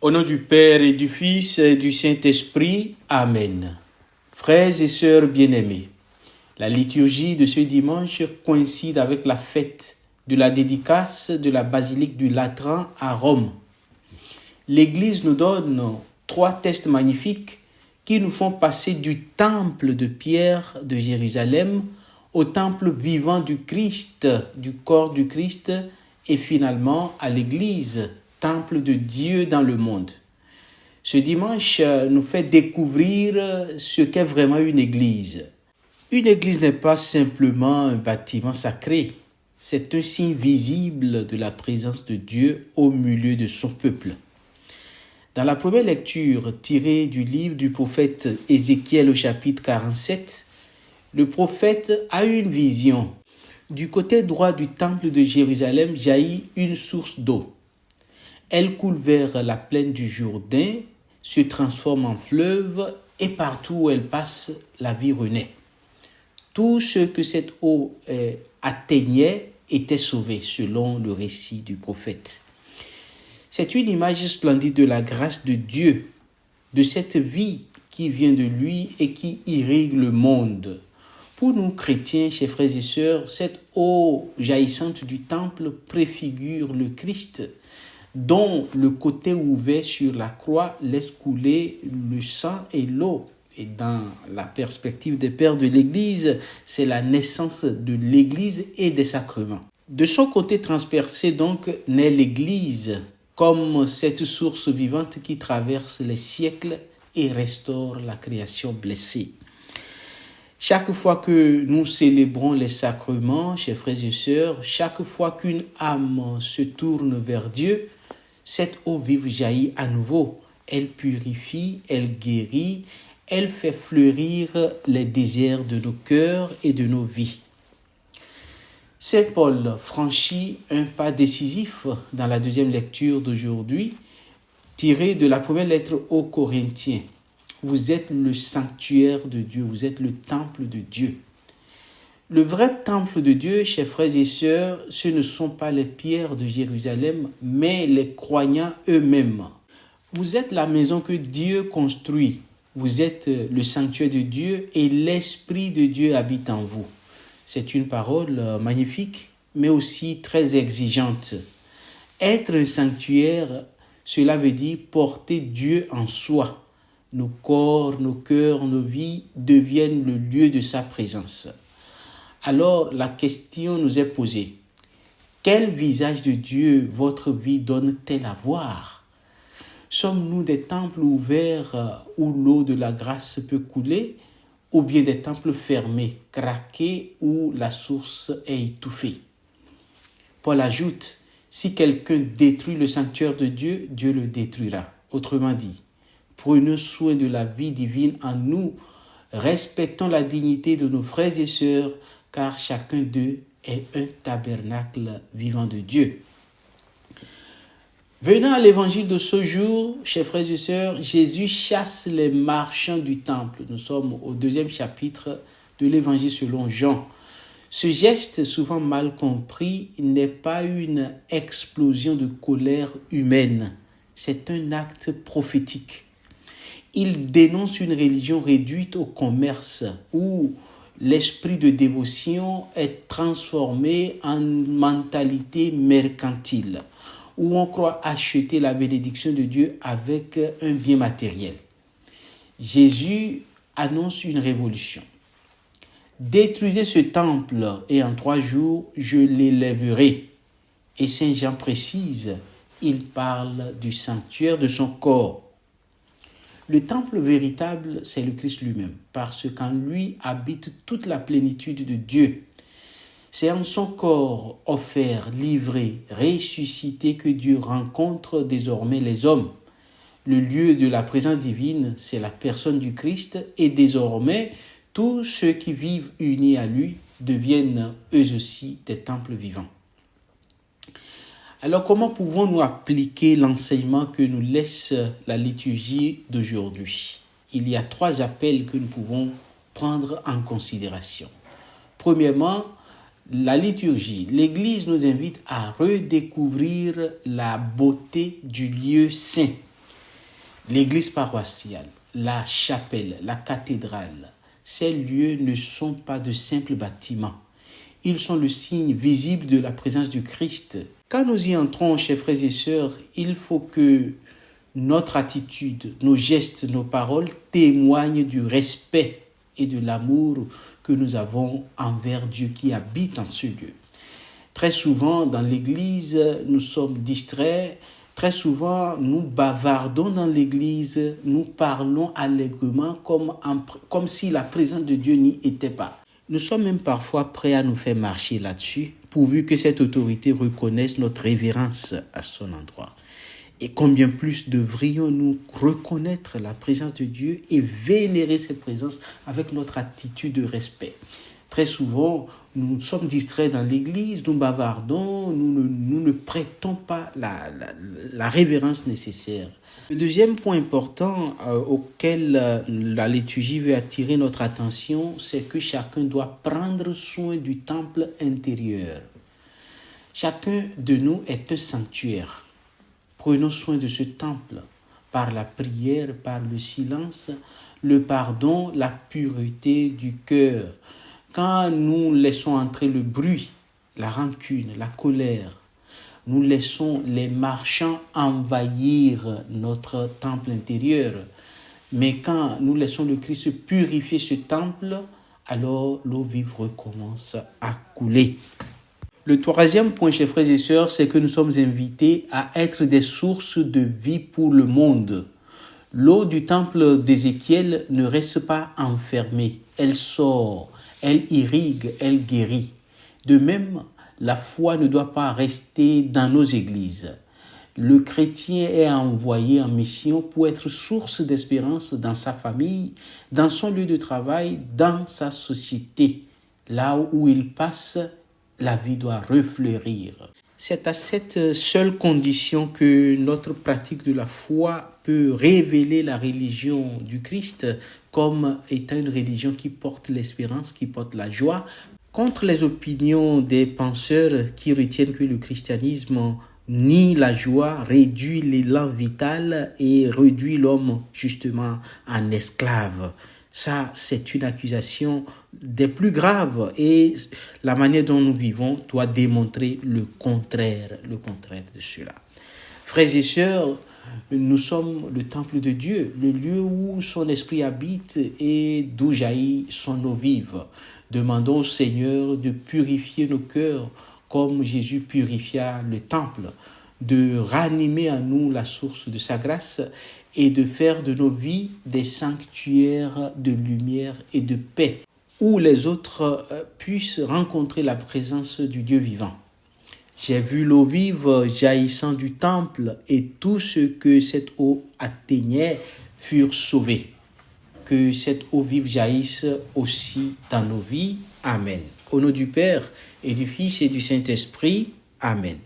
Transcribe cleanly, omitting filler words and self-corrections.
Au nom du Père et du Fils et du Saint-Esprit, Amen. Frères et sœurs bien-aimés, la liturgie de ce dimanche coïncide avec la fête de la dédicace de la basilique du Latran à Rome. L'Église nous donne 3 textes magnifiques qui nous font passer du temple de pierre de Jérusalem au temple vivant du Christ, du corps du Christ, et finalement à l'Église, temple de Dieu dans le monde. Ce dimanche nous fait découvrir ce qu'est vraiment une église. Une église n'est pas simplement un bâtiment sacré, c'est un signe visible de la présence de Dieu au milieu de son peuple. Dans la première lecture tirée du livre du prophète Ézéchiel au chapitre 47, le prophète a eu une vision. Du côté droit du temple de Jérusalem jaillit une source d'eau. Elle coule vers la plaine du Jourdain, se transforme en fleuve et partout où elle passe, la vie renaît. Tout ce que cette eau atteignait était sauvé selon le récit du prophète. C'est une image splendide de la grâce de Dieu, de cette vie qui vient de lui et qui irrigue le monde. Pour nous chrétiens, chers frères et sœurs, cette eau jaillissante du temple préfigure le Christ, dont le côté ouvert sur la croix laisse couler le sang et l'eau. Et dans la perspective des pères de l'Église, c'est la naissance de l'Église et des sacrements. De son côté transpercé donc naît l'Église, comme cette source vivante qui traverse les siècles et restaure la création blessée. Chaque fois que nous célébrons les sacrements, chers frères et sœurs, chaque fois qu'une âme se tourne vers Dieu, cette eau vive jaillit à nouveau. Elle purifie, elle guérit, elle fait fleurir les désirs de nos cœurs et de nos vies. Saint Paul franchit un pas décisif dans la deuxième lecture d'aujourd'hui, tirée de la première lettre aux Corinthiens. Vous êtes le sanctuaire de Dieu, vous êtes le temple de Dieu. Le vrai temple de Dieu, chers frères et sœurs, ce ne sont pas les pierres de Jérusalem, mais les croyants eux-mêmes. Vous êtes la maison que Dieu construit. Vous êtes le sanctuaire de Dieu et l'Esprit de Dieu habite en vous. C'est une parole magnifique, mais aussi très exigeante. Être un sanctuaire, cela veut dire porter Dieu en soi. Nos corps, nos cœurs, nos vies deviennent le lieu de sa présence. Alors la question nous est posée. Quel visage de Dieu votre vie donne-t-elle à voir? Sommes-nous des temples ouverts où l'eau de la grâce peut couler, ou bien des temples fermés, craqués, où la source est étouffée? Paul ajoute, si quelqu'un détruit le sanctuaire de Dieu, Dieu le détruira. Autrement dit, prenons soin de la vie divine en nous, respectons la dignité de nos frères et sœurs, car chacun d'eux est un tabernacle vivant de Dieu. Venant à l'évangile de ce jour, chers frères et sœurs, Jésus chasse les marchands du temple. Nous sommes au 2e chapitre de l'évangile selon Jean. Ce geste, souvent mal compris, n'est pas une explosion de colère humaine. C'est un acte prophétique. Il dénonce une religion réduite au commerce, où l'esprit de dévotion est transformé en mentalité mercantile, où on croit acheter la bénédiction de Dieu avec un bien matériel. Jésus annonce une révolution. Détruisez ce temple et en 3 jours, je l'élèverai. Et Saint Jean précise, il parle du sanctuaire de son corps. Le temple véritable, c'est le Christ lui-même, parce qu'en lui habite toute la plénitude de Dieu. C'est en son corps offert, livré, ressuscité que Dieu rencontre désormais les hommes. Le lieu de la présence divine, c'est la personne du Christ, et désormais, tous ceux qui vivent unis à lui deviennent eux aussi des temples vivants. Alors, comment pouvons-nous appliquer l'enseignement que nous laisse la liturgie d'aujourd'hui? Il y a 3 appels que nous pouvons prendre en considération. Premièrement, la liturgie. L'Église nous invite à redécouvrir la beauté du lieu saint. L'église paroissiale, la chapelle, la cathédrale, ces lieux ne sont pas de simples bâtiments. Ils sont le signe visible de la présence du Christ. Quand nous y entrons, chers frères et sœurs, il faut que notre attitude, nos gestes, nos paroles témoignent du respect et de l'amour que nous avons envers Dieu qui habite en ce lieu. Très souvent, dans l'église, nous sommes distraits. Très souvent, nous bavardons dans l'église, nous parlons allègrement comme si la présence de Dieu n'y était pas. Nous sommes même parfois prêts à nous faire marcher là-dessus, pourvu que cette autorité reconnaisse notre révérence à son endroit. Et combien plus devrions-nous reconnaître la présence de Dieu et vénérer cette présence avec notre attitude de respect. Très souvent, nous sommes distraits dans l'église, nous bavardons, nous ne prêtons pas la révérence nécessaire. Le deuxième point important auquel la liturgie veut attirer notre attention, c'est que chacun doit prendre soin du temple intérieur. Chacun de nous est un sanctuaire. Prenons soin de ce temple par la prière, par le silence, le pardon, la pureté du cœur. Quand nous laissons entrer le bruit, la rancune, la colère, nous laissons les marchands envahir notre temple intérieur. Mais quand nous laissons le Christ purifier ce temple, alors l'eau vive recommence à couler. Le troisième point, chers frères et sœurs, c'est que nous sommes invités à être des sources de vie pour le monde. L'eau du temple d'Ézéchiel ne reste pas enfermée, elle sort, elle irrigue, elle guérit. De même, la foi ne doit pas rester dans nos églises. Le chrétien est envoyé en mission pour être source d'espérance dans sa famille, dans son lieu de travail, dans sa société. Là où il passe, la vie doit refleurir. C'est à cette seule condition que notre pratique de la foi peut révéler la religion du Christ comme étant une religion qui porte l'espérance, qui porte la joie, contre les opinions des penseurs qui retiennent que le christianisme nie la joie, réduit l'élan vital et réduit l'homme justement en esclave. Ça, c'est une accusation des plus graves et la manière dont nous vivons doit démontrer le contraire de cela. Frères et sœurs, nous sommes le temple de Dieu, le lieu où son esprit habite et d'où jaillit son eau vive. Demandons au Seigneur de purifier nos cœurs comme Jésus purifia le temple, de ranimer en nous la source de sa grâce et de faire de nos vies des sanctuaires de lumière et de paix, où les autres puissent rencontrer la présence du Dieu vivant. J'ai vu l'eau vive jaillissant du temple et tous ceux que cette eau atteignait furent sauvés. Que cette eau vive jaillisse aussi dans nos vies. Amen. Au nom du Père et du Fils et du Saint-Esprit. Amen.